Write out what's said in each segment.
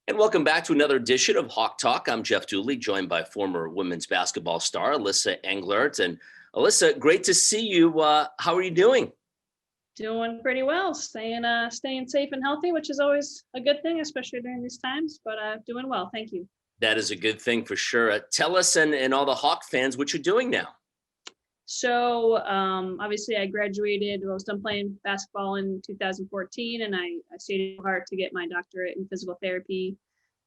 And welcome back to another edition of Hawk Talk. I'm Jeff Dooley, joined by former women's basketball star Alyssa Englert. And Alyssa, great to see you. How are you doing? Doing pretty well, staying safe and healthy, which is always a good thing, especially during these times. But doing well, thank you. That is a good thing for sure. Tell us and all the Hawk fans what you're doing now. So obviously, I graduated. I was done playing basketball in 2014, and I stayed at Hartford to get my doctorate in physical therapy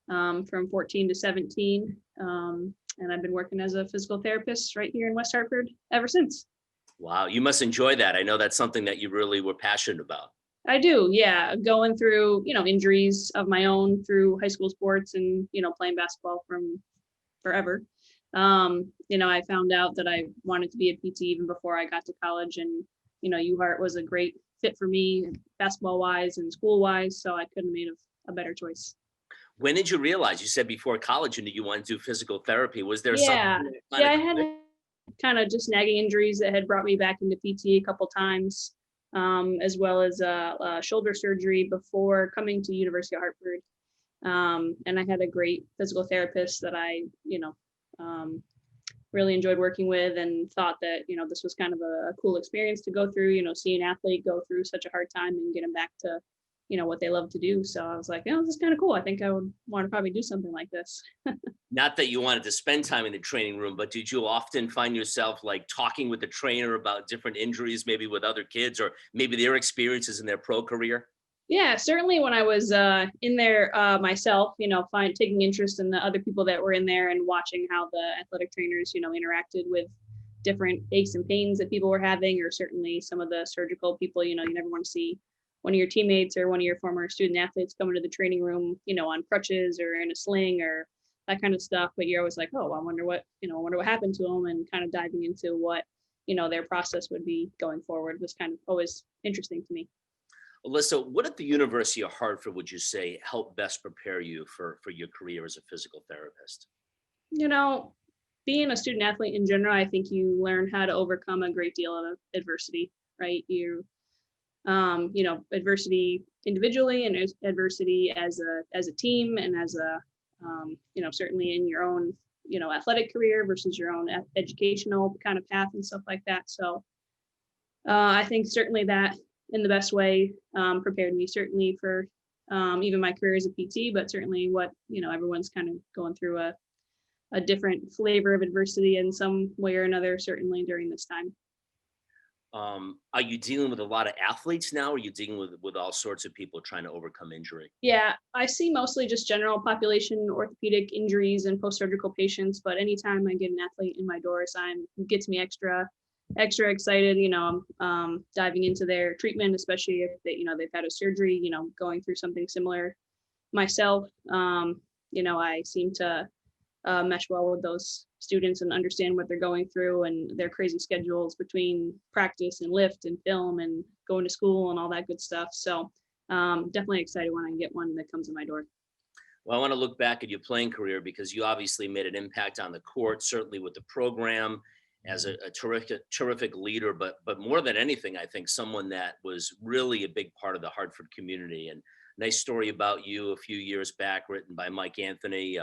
from 14 to 17. And I've been working as a physical therapist right here in West Hartford ever since. Wow, you must enjoy that. I know that's something that you really were passionate about. I do, yeah. Going through, injuries of my own through high school sports and, playing basketball from forever. I found out that I wanted to be a PT even before I got to college, and, UHart was a great fit for me basketball wise and school wise. So I couldn't have made a better choice. When did you realize? You said before college you knew you wanted to do physical therapy. Was there Yeah. something that Yeah, I kind of had kind of just nagging injuries that had brought me back into PT a couple times, as well as shoulder surgery before coming to University of Hartford. And I had a great physical therapist that I, really enjoyed working with, and thought that, this was kind of a cool experience to go through, see an athlete go through such a hard time and get them back to, what they love to do. So I was like, this is kind of cool. I think I would want to probably do something like this. Not that you wanted to spend time in the training room, but did you often find yourself like talking with the trainer about different injuries, maybe with other kids or maybe their experiences in their pro career? Yeah, certainly when I was in there myself, taking interest in the other people that were in there and watching how the athletic trainers, interacted with different aches and pains that people were having, or certainly some of the surgical people, you never want to see one of your teammates or one of your former student athletes come into the training room, on crutches or in a sling or that kind of stuff. But you're always like, oh, I wonder what happened to them, and kind of diving into what, their process would be going forward was kind of always interesting to me. Alyssa, what at the University of Hartford would you say helped best prepare you for your career as a physical therapist? You know, Being a student athlete in general, I think you learn how to overcome a great deal of adversity, right? Adversity individually and adversity as a team, and as certainly in your own, athletic career versus your own educational kind of path and stuff like that. So I think certainly that in the best way prepared me certainly for even my career as a PT, but certainly what, everyone's kind of going through a different flavor of adversity in some way or another, certainly during this time. Are you dealing with a lot of athletes now? Or are you dealing with all sorts of people trying to overcome injury? Yeah, I see mostly just general population orthopedic injuries and post-surgical patients, but anytime I get an athlete in my doors, it gets me extra excited. I'm diving into their treatment, especially if they've had a surgery, going through something similar myself. I seem to mesh well with those students and understand what they're going through and their crazy schedules between practice and lift and film and going to school and all that good stuff. So definitely excited when I get one that comes in my door. Well, I want to look back at your playing career because you obviously made an impact on the court, certainly with the program as a terrific leader, but more than anything, I think someone that was really a big part of the Hartford community. And nice story about you a few years back, written by Mike Anthony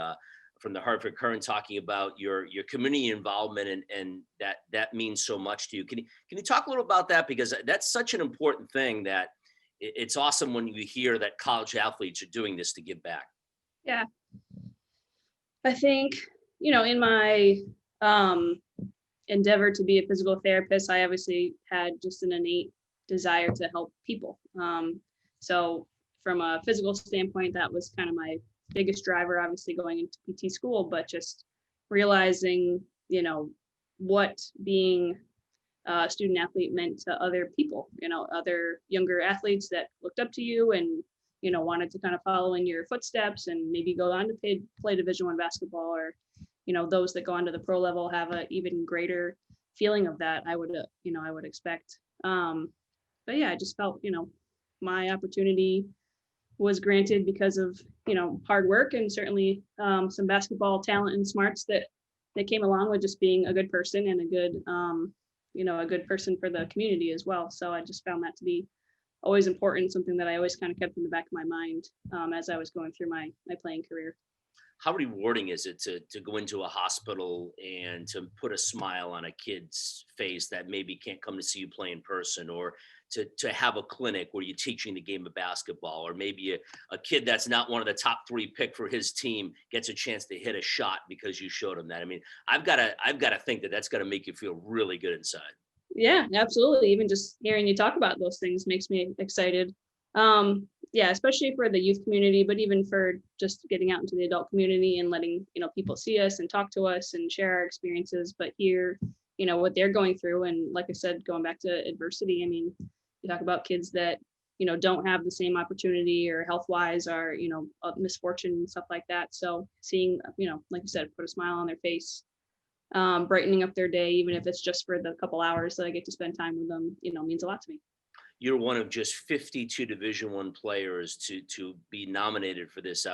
from the Hartford Current, talking about your community involvement and that means so much to you. Can you talk a little about that, because that's such an important thing that it's awesome when you hear that college athletes are doing this to give back. Yeah, I think in my endeavor to be a physical therapist, I obviously had just an innate desire to help people. So from a physical standpoint, that was kind of my biggest driver, obviously going into PT school, but just realizing, what being a student athlete meant to other people, other younger athletes that looked up to you and, wanted to kind of follow in your footsteps and maybe go on to play Division I basketball, or those that go on to the pro level have an even greater feeling of that, I would expect. But yeah, I just felt, my opportunity was granted because of, hard work and certainly some basketball talent and smarts that came along with just being a good person and a good person for the community as well. So I just found that to be always important, something that I always kind of kept in the back of my mind as I was going through my playing career. How rewarding is it to go into a hospital and to put a smile on a kid's face that maybe can't come to see you play in person, or to have a clinic where you're teaching the game of basketball, or maybe a kid that's not one of the top 3 pick for his team gets a chance to hit a shot because you showed him that. I mean, I've got to think that that's got to make you feel really good inside. Yeah, absolutely. Even just hearing you talk about those things makes me excited. Yeah, especially for the youth community, but even for just getting out into the adult community and letting, people see us and talk to us and share our experiences, but hear, what they're going through. And like I said, going back to adversity, I mean, you talk about kids that, don't have the same opportunity or health wise or, misfortune and stuff like that. So seeing, like you said, put a smile on their face, brightening up their day, even if it's just for the couple hours that I get to spend time with them, means a lot to me. You're one of just 52 Division I players to be nominated for this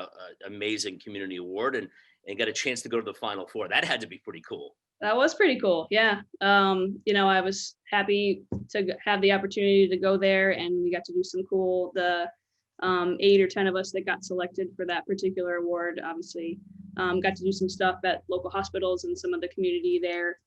amazing community award, and got a chance to go to the Final Four. That had to be pretty cool. That was pretty cool. Yeah. I was happy to have the opportunity to go there, and we got to do some cool, the 8 or 10 of us that got selected for that particular award, obviously, got to do some stuff at local hospitals and some of the community there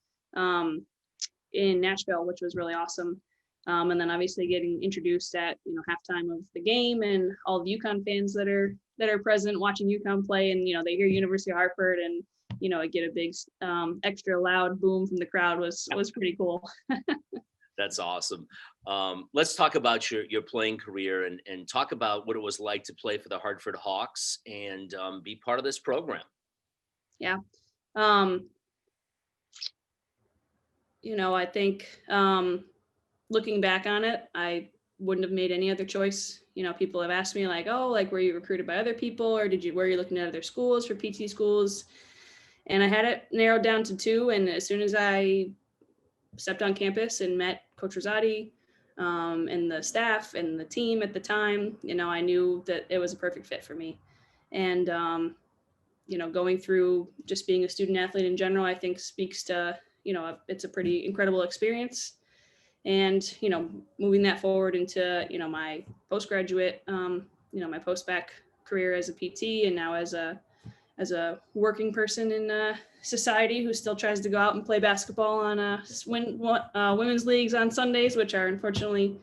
in Nashville, which was really awesome. And then obviously getting introduced at, halftime of the game, and all the UConn fans that are present watching UConn play, and, they hear University of Hartford, and, I get a big extra loud boom from the crowd was pretty cool. That's awesome. Let's talk about your playing career, and talk about what it was like to play for the Hartford Hawks and be part of this program. Yeah. I think looking back on it, I wouldn't have made any other choice. People have asked me like, oh, like, were you recruited by other people, or were you looking at other schools for PT schools? And I had it narrowed down to 2. And as soon as I stepped on campus and met Coach Rosati and the staff and the team at the time, I knew that it was a perfect fit for me. And, going through just being a student athlete in general, I think speaks to, it's a pretty incredible experience. And, moving that forward into, my postgraduate, my post-bac career as a PT, and now as a working person in society who still tries to go out and play basketball on women's leagues on Sundays, which are unfortunately,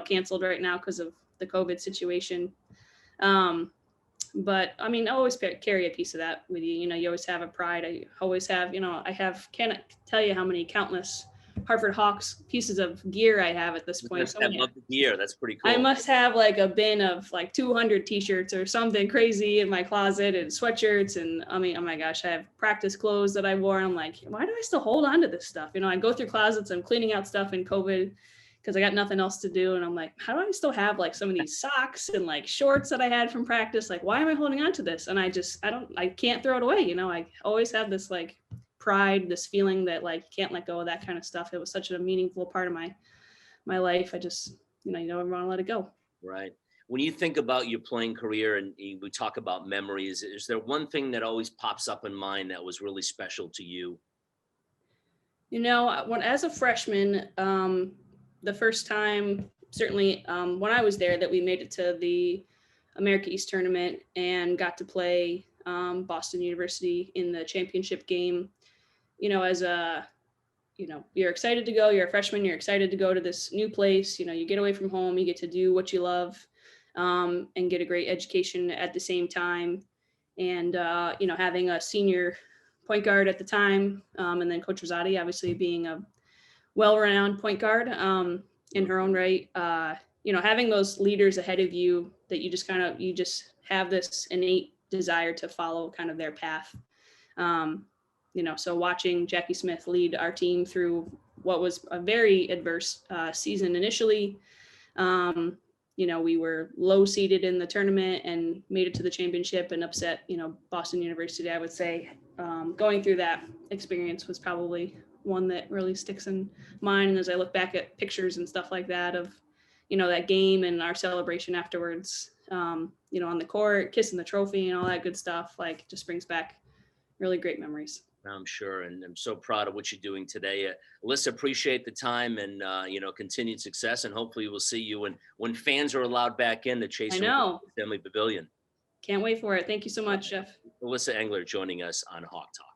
canceled right now because of the COVID situation. But I mean, I always carry a piece of that with you. You always have a pride. I always have, can't tell you how many countless Hartford Hawks pieces of gear I have at this point. I love the gear. That's pretty cool. I must have like a bin of like 200 t-shirts or something crazy in my closet, and sweatshirts. And I mean, oh my gosh, I have practice clothes that I wore. I'm like, why do I still hold on to this stuff? I go through closets. I'm cleaning out stuff in COVID because I got nothing else to do. And I'm like, how do I still have like some of these socks and like shorts that I had from practice? Like, why am I holding on to this? And I can't throw it away. I always have this like pride, this feeling that like can't let go of that kind of stuff. It was such a meaningful part of my life. I just, you never want to let it go. Right. When you think about your playing career and we talk about memories, is there one thing that always pops up in mind that was really special to you? As a freshman, the first time, certainly when I was there, that we made it to the America East tournament and got to play Boston University in the championship game. You're excited to go, you're a freshman, you're excited to go to this new place, you get away from home, you get to do what you love, and get a great education at the same time. And, having a senior point guard at the time, and then Coach Rosati, obviously being a well-renowned point guard in her own right, having those leaders ahead of you that you just have this innate desire to follow kind of their path. So watching Jackie Smith lead our team through what was a very adverse season initially, we were low seeded in the tournament and made it to the championship and upset, Boston University, I would say. Going through that experience was probably one that really sticks in mind. And as I look back at pictures and stuff like that of, that game and our celebration afterwards, on the court, kissing the trophy and all that good stuff, like just brings back really great memories. I'm sure, and I'm so proud of what you're doing today. Alyssa, appreciate the time and continued success, and hopefully we'll see you when fans are allowed back in the I Chase know. Family Pavilion. Can't wait for it. Thank you so much, Jeff. Alyssa Englert joining us on Hawk Talk.